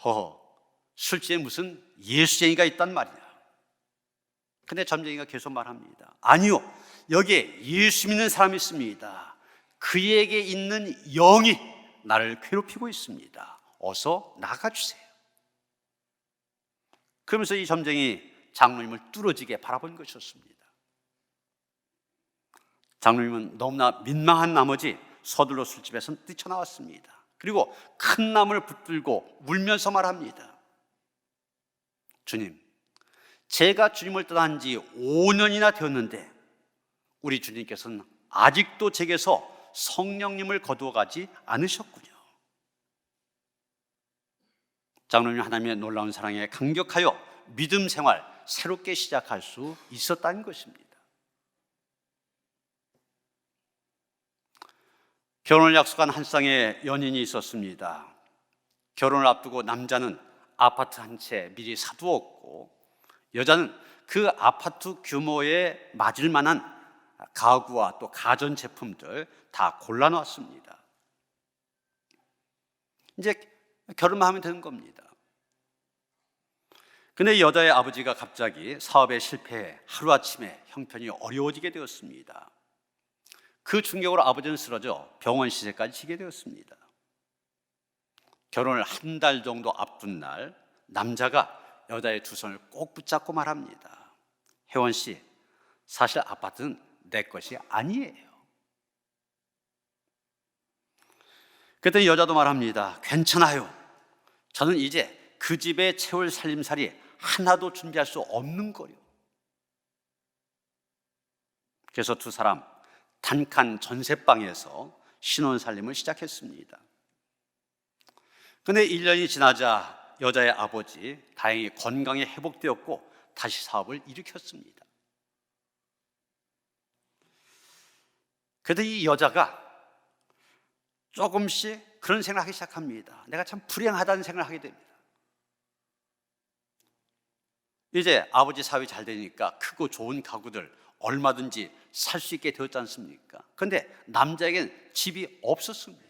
허허, 술집에 무슨 예수쟁이가 있단 말이냐. 근데 점쟁이가 계속 말합니다. 아니요, 여기에 예수 믿는 사람이 있습니다. 그에게 있는 영이 나를 괴롭히고 있습니다. 어서 나가주세요. 그러면서 이 점쟁이 장로님을 뚫어지게 바라본 것이었습니다. 장로님은 너무나 민망한 나머지 서둘러 술집에서 뛰쳐나왔습니다. 그리고 큰 나무를 붙들고 울면서 말합니다. 주님, 제가 주님을 떠난 지 5년이나 되었는데 우리 주님께서는 아직도 제게서 성령님을 거두어가지 않으셨군요. 장로님 하나님의 놀라운 사랑에 감격하여 믿음 생활 새롭게 시작할 수 있었다는 것입니다. 결혼을 약속한 한 쌍의 연인이 있었습니다. 결혼을 앞두고 남자는 아파트 한 채 미리 사두었고 여자는 그 아파트 규모에 맞을 만한 가구와 또 가전제품들 다 골라놓았습니다. 이제 결혼만 하면 되는 겁니다. 근데 여자의 아버지가 갑자기 사업에 실패해 하루아침에 형편이 어려워지게 되었습니다. 그 충격으로 아버지는 쓰러져 병원 시세까지 지게 되었습니다. 결혼을 한 달 정도 앞둔 날 남자가 여자의 두 손을 꼭 붙잡고 말합니다. 혜원 씨, 사실 아파트는 내 것이 아니에요. 그랬더니 여자도 말합니다. 괜찮아요. 저는 이제 그 집에 채울 살림살이 하나도 준비할 수 없는 거요. 그래서 두 사람 단칸 전셋방에서 신혼살림을 시작했습니다. 그런데 1년이 지나자 여자의 아버지 다행히 건강이 회복되었고 다시 사업을 일으켰습니다. 그런데 이 여자가 조금씩 그런 생각을 하기 시작합니다. 내가 참 불행하다는 생각을 하게 됩니다. 이제 아버지 사업이 잘 되니까 크고 좋은 가구들 얼마든지 살 수 있게 되었지 않습니까? 그런데 남자에겐 집이 없었습니다.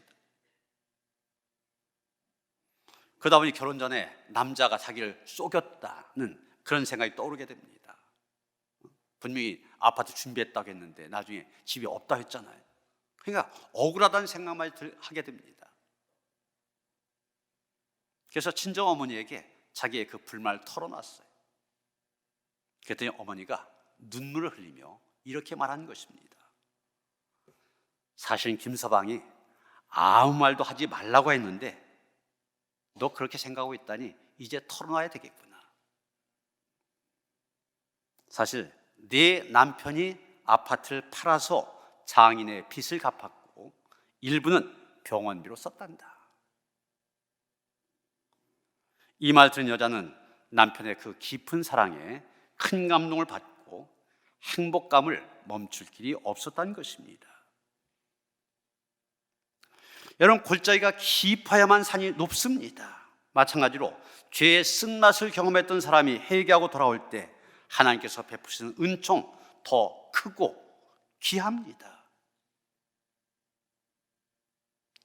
그러다 보니 결혼 전에 남자가 자기를 속였다는 그런 생각이 떠오르게 됩니다. 분명히 아파트 준비했다고 했는데 나중에 집이 없다 했잖아요. 그러니까 억울하다는 생각만 하게 됩니다. 그래서 친정어머니에게 자기의 그 불만을 털어놨어요. 그랬더니 어머니가 눈물을 흘리며 이렇게 말한 것입니다. 사실 김서방이 아무 말도 하지 말라고 했는데 너 그렇게 생각하고 있다니 이제 털어놔야 되겠구나. 사실 네 남편이 아파트를 팔아서 장인의 빚을 갚았고 일부는 병원비로 썼단다. 이 말 들은 여자는 남편의 그 깊은 사랑에 큰 감동을 받고 행복감을 멈출 길이 없었다는 것입니다. 여러분, 골짜기가 깊어야만 산이 높습니다. 마찬가지로 죄의 쓴맛을 경험했던 사람이 회개하고 돌아올 때 하나님께서 베푸시는 은총 더 크고 귀합니다.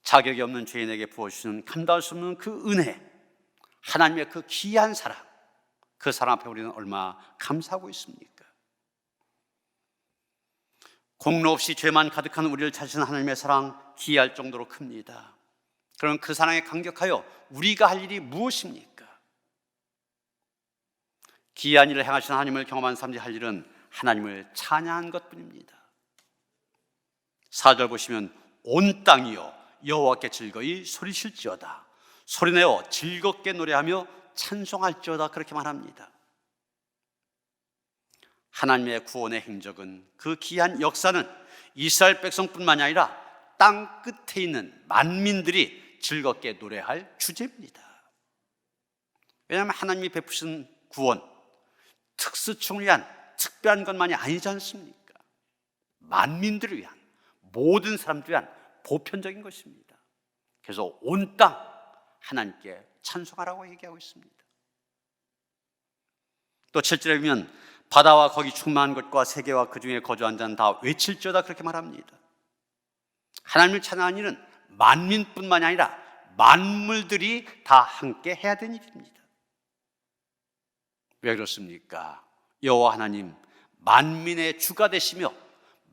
자격이 없는 죄인에게 부어주시는 감당할 수 없는 그 은혜, 하나님의 그 귀한 사랑, 그 사랑 앞에 우리는 얼마나 감사하고 있습니까? 공로 없이 죄만 가득한 우리를 찾으시는 하나님의 사랑 기이할 정도로 큽니다. 그럼 그 사랑에 감격하여 우리가 할 일이 무엇입니까? 기이한 일을 행하시는 하나님을 경험한 사람들이 할 일은 하나님을 찬양한 것뿐입니다. 4절 보시면 온 땅이여 여호와께 즐거이 소리칠지어다, 소리내어 즐겁게 노래하며 찬송할지어다, 그렇게 말합니다. 하나님의 구원의 행적은, 그 귀한 역사는 이스라엘 백성뿐만이 아니라 땅 끝에 있는 만민들이 즐겁게 노래할 주제입니다. 왜냐하면 하나님이 베푸신 구원, 특수충을 위한 특별한 것만이 아니지 않습니까? 만민들을 위한, 모든 사람들을 위한 보편적인 것입니다. 그래서 온 땅 하나님께 찬송하라고 얘기하고 있습니다. 또 7절에 보면 바다와 거기 충만한 것과 세계와 그 중에 거주한 자는 다 외칠지어다, 그렇게 말합니다. 하나님을 찬양하는 일은 만민뿐만이 아니라 만물들이 다 함께 해야 되는 일입니다. 왜 그렇습니까? 여호와 하나님 만민의 주가 되시며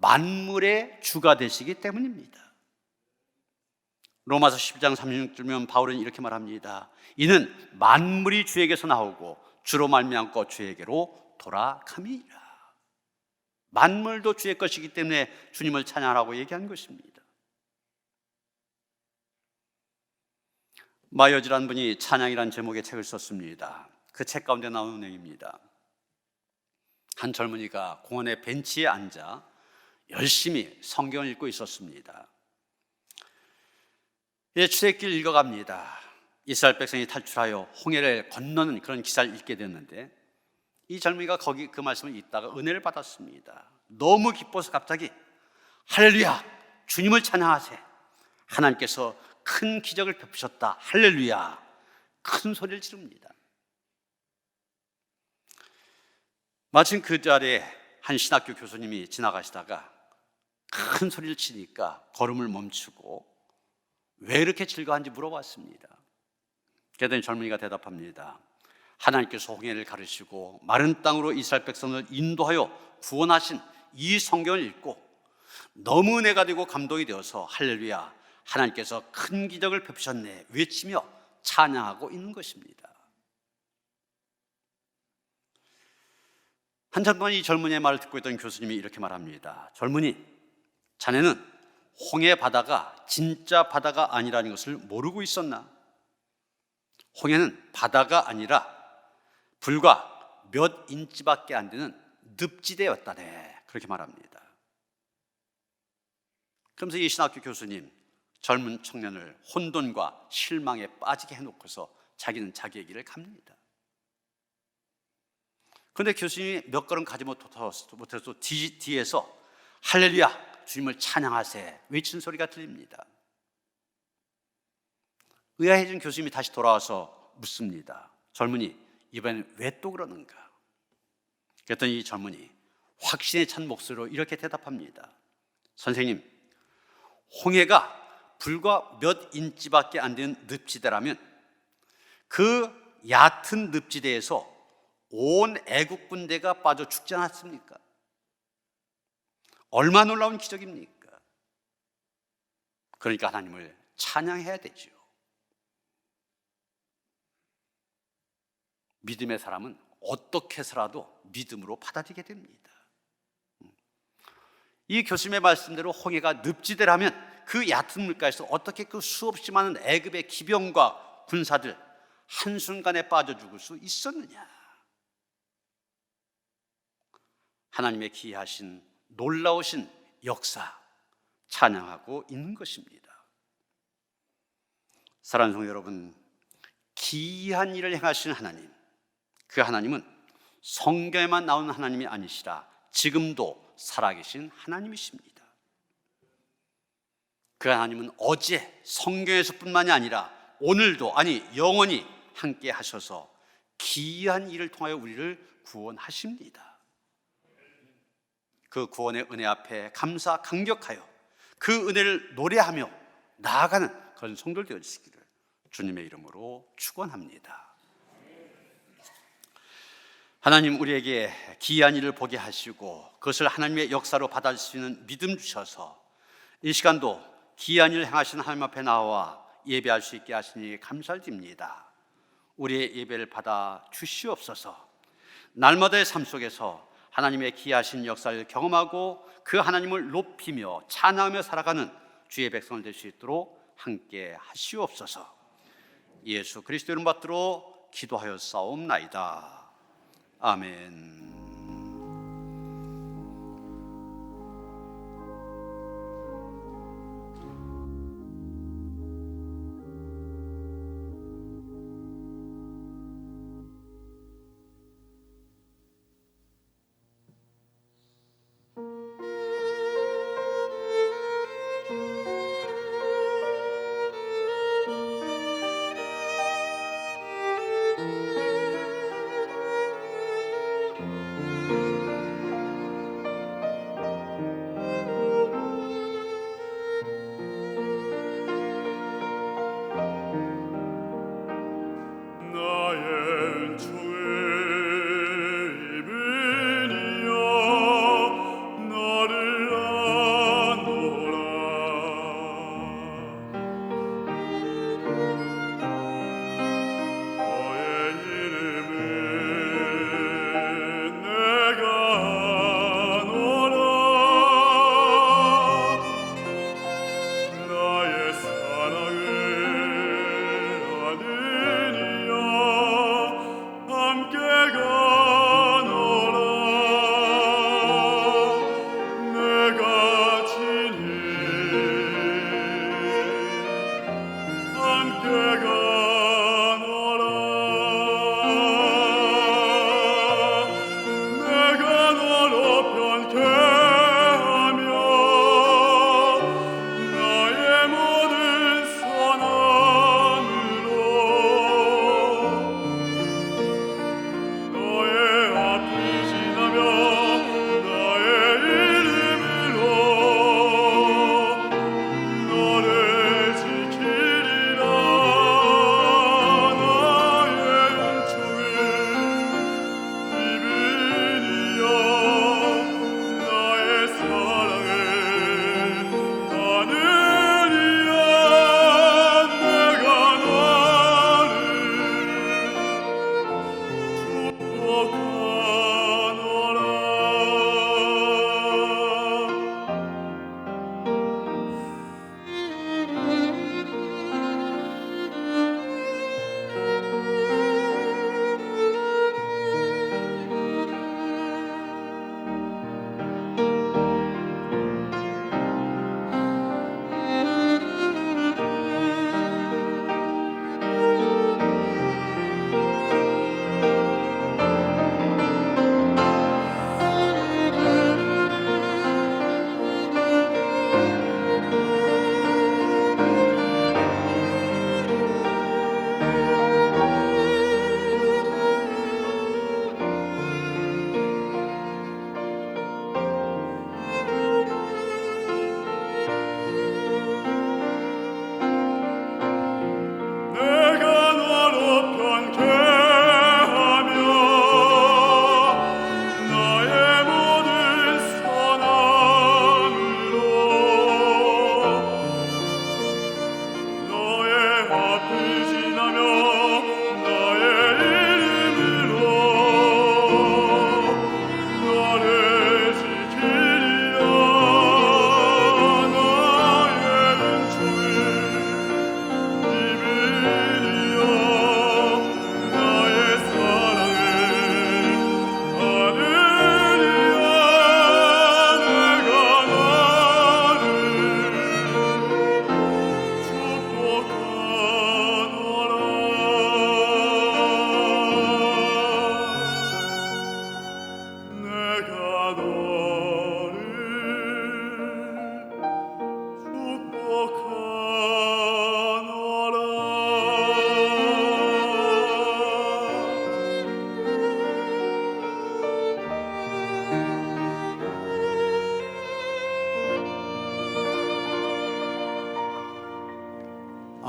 만물의 주가 되시기 때문입니다. 로마서 10장 36절면 바울은 이렇게 말합니다. 이는 만물이 주에게서 나오고 주로 말미암고 주에게로 돌아감이니라. 만물도 주의 것이기 때문에 주님을 찬양하라고 얘기한 것입니다. 마여지라는 분이 찬양이라는 제목의 책을 썼습니다. 그 책 가운데 나오는 내용입니다. 한 젊은이가 공원의 벤치에 앉아 열심히 성경을 읽고 있었습니다. 이제 출애굽기를 읽어갑니다. 이스라엘 백성이 탈출하여 홍해를 건너는 그런 기사를 읽게 됐는데 이 젊은이가 거기 그 말씀을 읽다가 은혜를 받았습니다. 너무 기뻐서 갑자기 할렐루야, 주님을 찬양하세, 하나님께서 큰 기적을 베푸셨다, 할렐루야, 큰 소리를 지릅니다. 마침 그 자리에 한 신학교 교수님이 지나가시다가 큰 소리를 치니까 걸음을 멈추고 왜 이렇게 즐거워하는지 물어봤습니다. 그랬더니 젊은이가 대답합니다. 하나님께서 홍해를 가르시고 마른 땅으로 이스라엘 백성을 인도하여 구원하신 이 성경을 읽고 너무 은혜가 되고 감동이 되어서 할렐루야, 하나님께서 큰 기적을 베푸셨네 외치며 찬양하고 있는 것입니다. 한참 동안 이 젊은이의 말을 듣고 있던 교수님이 이렇게 말합니다. 젊은이, 자네는 홍해 바다가 진짜 바다가 아니라는 것을 모르고 있었나? 홍해는 바다가 아니라 불과 몇 인치밖에 안 되는 늪지대였다네, 그렇게 말합니다. 그러면서 이 신학교 교수님 젊은 청년을 혼돈과 실망에 빠지게 해놓고서 자기는 자기의 길을 갑니다. 그런데 교수님이 몇 걸음 가지 못해서 뒤에서 할렐루야, 주님을 찬양하세 외친 소리가 들립니다. 의아해진 교수님이 다시 돌아와서 묻습니다. 젊은이, 이번엔 왜 또 그러는가? 그랬더니 이 젊은이 확신에 찬 목소리로 이렇게 대답합니다. 선생님, 홍해가 불과 몇 인치밖에 안 되는 늪지대라면 그 얕은 늪지대에서 온 애국 군대가 빠져 죽지 않았습니까? 얼마나 놀라운 기적입니까? 그러니까 하나님을 찬양해야 되죠. 믿음의 사람은 어떻게 해서라도 믿음으로 받아들이게 됩니다. 이 교수님의 말씀대로 홍해가 늪지대라면 그 얕은 물가에서 어떻게 그 수없이 많은 애굽의 기병과 군사들 한순간에 빠져 죽을 수 있었느냐? 하나님의 기이하신 놀라우신 역사 찬양하고 있는 것입니다. 사랑하는 성도 여러분, 기이한 일을 행하시는 하나님, 그 하나님은 성경에만 나오는 하나님이 아니시라 지금도 살아계신 하나님이십니다. 그 하나님은 어제 성경에서뿐만이 아니라 오늘도, 아니 영원히 함께 하셔서 기이한 일을 통하여 우리를 구원하십니다. 그 구원의 은혜 앞에 감사 감격하여 그 은혜를 노래하며 나아가는 그런 성도들 되어주시기를 주님의 이름으로 축원합니다. 하나님, 우리에게 기이한 일을 보게 하시고 그것을 하나님의 역사로 받아들일 수 있는 믿음 주셔서 이 시간도 기이한 일을 행하시는 하나님 앞에 나와 예배할 수 있게 하시니 감사를 드립니다. 우리의 예배를 받아 주시옵소서. 날마다의 삶 속에서 하나님의 기이하신 역사를 경험하고 그 하나님을 높이며 찬양하며 살아가는 주의 백성을 될 수 있도록 함께 하시옵소서. 예수 그리스도 이름 받들어 기도하여 싸움나이다. 아멘.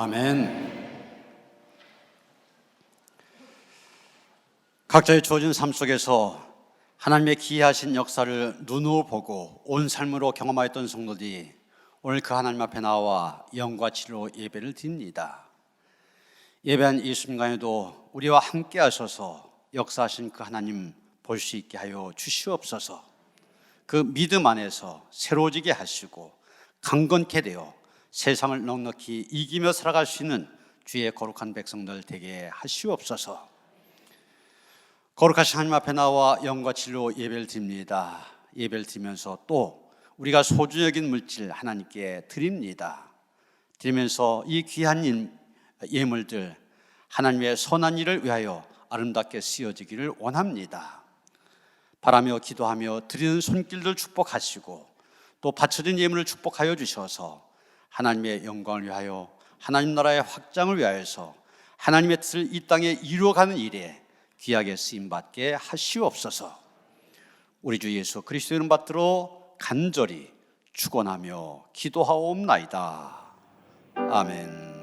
아멘. 각자의 주어진 삶 속에서 하나님의 기이하신 역사를 눈으로 보고 온 삶으로 경험하였던 성도들이 오늘 그 하나님 앞에 나와 영과 진리로 예배를 드립니다. 예배한 이 순간에도 우리와 함께 하셔서 역사하신 그 하나님 볼 수 있게 하여 주시옵소서. 그 믿음 안에서 새로워지게 하시고 강건케 되어 세상을 넉넉히 이기며 살아갈 수 있는 주의 거룩한 백성들 되게 하시옵소서. 거룩하신 하나님 앞에 나와 영과 진리로 예배를 드립니다. 예배를 드리면서 또 우리가 소중히 여긴 물질 하나님께 드립니다. 드리면서 이 귀한 예물들 하나님의 선한 일을 위하여 아름답게 쓰여지기를 원합니다. 바라며 기도하며 드리는 손길들 축복하시고 또 바쳐진 예물을 축복하여 주셔서 하나님의 영광을 위하여 하나님 나라의 확장을 위하여서 하나님의 뜻을 이 땅에 이루어가는 일에 귀하게 쓰임받게 하시옵소서. 우리 주 예수 그리스도의 이름 받들어 간절히 축원하며 기도하옵나이다. 아멘.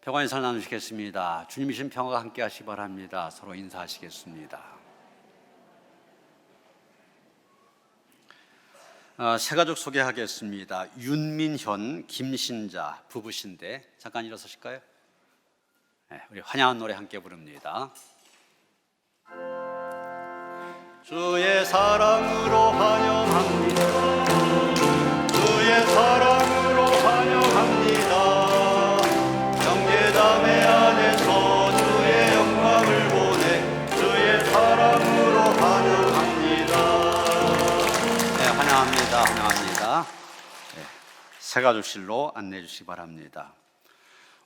평안의 살 나누시겠습니다. 주님이신 평화가 함께 하시기 바랍니다. 서로 인사하시겠습니다. 세 가족 소개하겠습니다. 윤민현, 김신자 부부신데 잠깐 일어서실까요? 네, 우리 환영한 노래 함께 부릅니다. 주의 사랑으로 환영합니다. 주의 사랑으로 환영합니다. 영계담의 안에서 주의 영광을 보내 주의 사랑으로 환영합니다. 네, 환영합니다. 네, 새가족실로 안내해 주시기 바랍니다.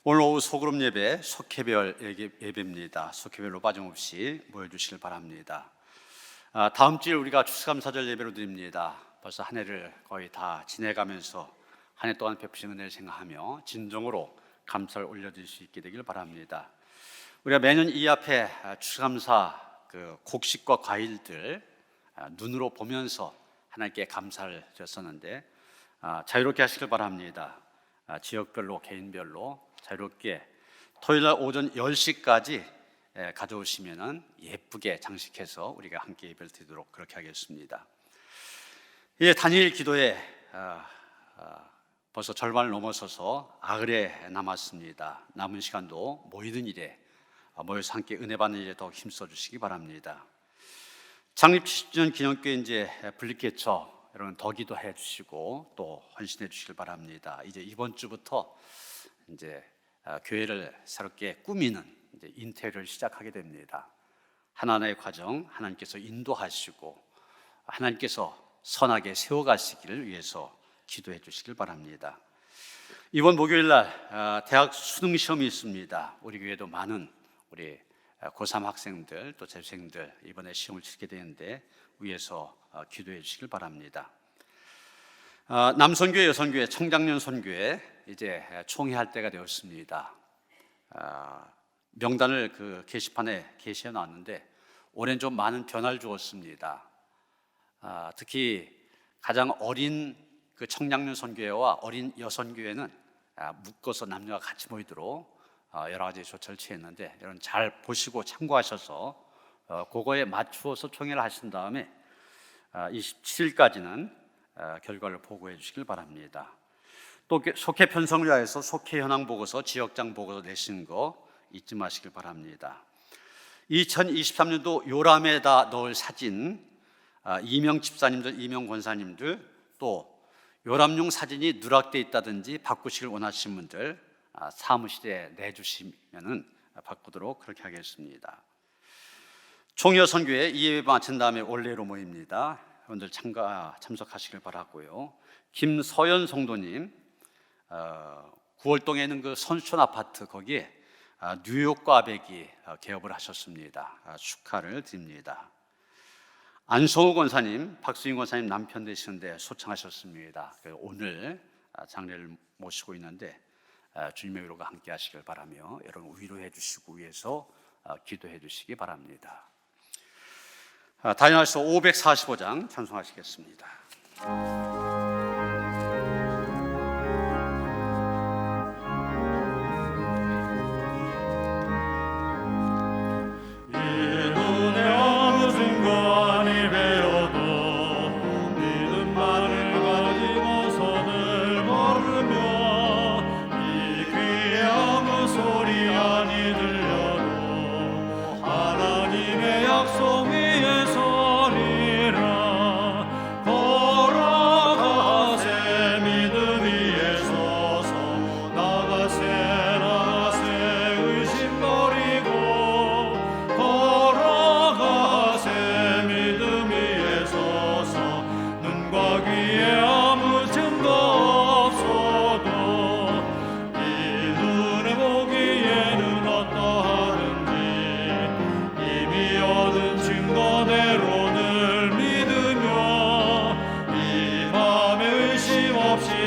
오늘 오후 소그룹 예배, 속회별 예배입니다. 속회별로 빠짐없이 모여주시길 바랍니다. 다음 주일 우리가 추수감사절 예배로 드립니다. 벌써 한 해를 거의 다 지내가면서 한 해 동안 베푸신 은혜를 생각하며 진정으로 감사를 올려드릴 수 있게 되길 바랍니다. 우리가 매년 이 앞에 추수감사 그 곡식과 과일들 눈으로 보면서 하나님께 감사를 드렸었는데 자유롭게 하시길 바랍니다. 지역별로 개인별로 자유롭게 토요일날 오전 10시까지 가져오시면 예쁘게 장식해서 우리가 함께 예배를 드리도록 그렇게 하겠습니다. 이제 단일 기도에 벌써 절반을 넘어서서 아흘에 남았습니다. 남은 시간도 모이는 일에 모여서 함께 은혜 받는 일에 더 힘써 주시기 바랍니다. 창립 70주년 기념교회 이제 분립개처 여러분 더 기도해 주시고 또 헌신해 주시길 바랍니다. 이제 이번 주부터 이제 교회를 새롭게 꾸미는 이제 인테리어를 시작하게 됩니다. 하나하나의 과정 하나님께서 인도하시고 하나님께서 선하게 세워가시기를 위해서 기도해 주시길 바랍니다. 이번 목요일 날 대학 수능 시험이 있습니다. 우리 교회도 많은 우리 고3 학생들 또 재수생들 이번에 시험을 치게 되는데 위해서 기도해 주시길 바랍니다. 남선교회, 여선교회, 청장년 선교회 이제 총회할 때가 되었습니다. 명단을 그 게시판에 게시해 놨는데 올해는 좀 많은 변화를 주었습니다. 특히 가장 어린 그 청량년 선교회와 어린 여선교회는 묶어서 남녀가 같이 모이도록 여러 가지 조처를 취했는데 여러분 잘 보시고 참고하셔서 그거에 맞추어서 총회를 하신 다음에 27일까지는 결과를 보고해 주시길 바랍니다. 또 속회 편성을 위해서 속회 현황 보고서, 지역장 보고서 내시는 거 잊지 마시길 바랍니다. 2023년도 요람에다 넣을 사진, 이명 집사님들, 이명 권사님들 또 요람용 사진이 누락되어 있다든지 바꾸시길 원하시는 분들 사무실에 내주시면 바꾸도록 그렇게 하겠습니다. 총여선교회 이 예배 마친 다음에 원래로 모입니다. 여러분들 참석하시길 바라고요. 김서연 성도님 구월동에 있는 그 선촌 아파트 거기에 뉴욕 과백이 개업을 하셨습니다. 축하를 드립니다. 안성우 권사님, 박수인 권사님 남편 되시는데 소청하셨습니다. 오늘 장례를 모시고 있는데 주님의 위로가 함께 하시길 바라며 여러분 위로해 주시고 위해서 기도해 주시기 바랍니다. 다니엘서 545장 찬송하시겠습니다.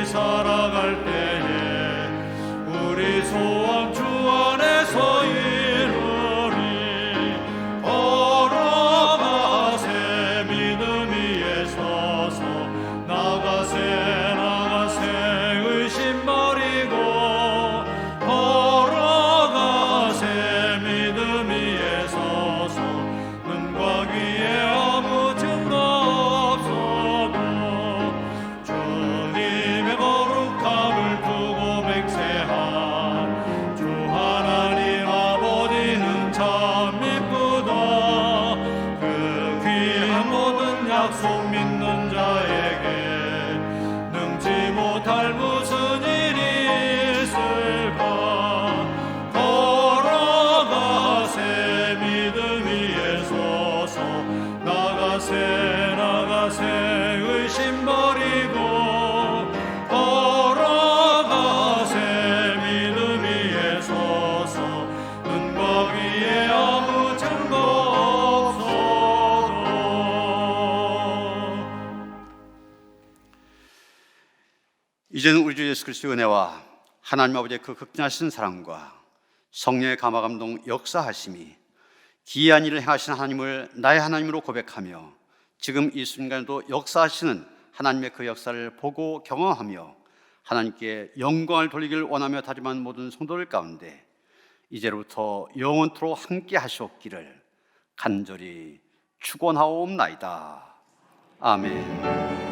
살아갈 때에 우리 소원 주 안에서 이루리. 걸어가세 믿음 위에 서서 나가세 의심 버리고 걸어가세 믿음 위에 서서 눈과 귀에 아무 증거 없어도 주님의 거룩함을 두고 맹세한 주 하나님 아버지는 참 미쁘다. 그 귀한 모든 약속 믿는 자에게 능지 못할 무슨 일이 있을까. 걸어가세 믿음 위에 서서 나가세 의심 버리고 걸어가세 믿음 위에 서서 눈과 귀에 아무 증거 없어도. 이제는 우리 주 예수 그리스도의 은혜와 하나님 아버지의 그 극진하신 사랑과 성령의 감화 감동 역사하심이 기이한 일을 행하신 하나님을 나의 하나님으로 고백하며 지금 이 순간에도 역사하시는 하나님의 그 역사를 보고 경험하며 하나님께 영광을 돌리기를 원하며 다짐한 모든 성도들 가운데 이제로부터 영원토록 함께 하시옵기를 간절히 축원하옵나이다. 아멘.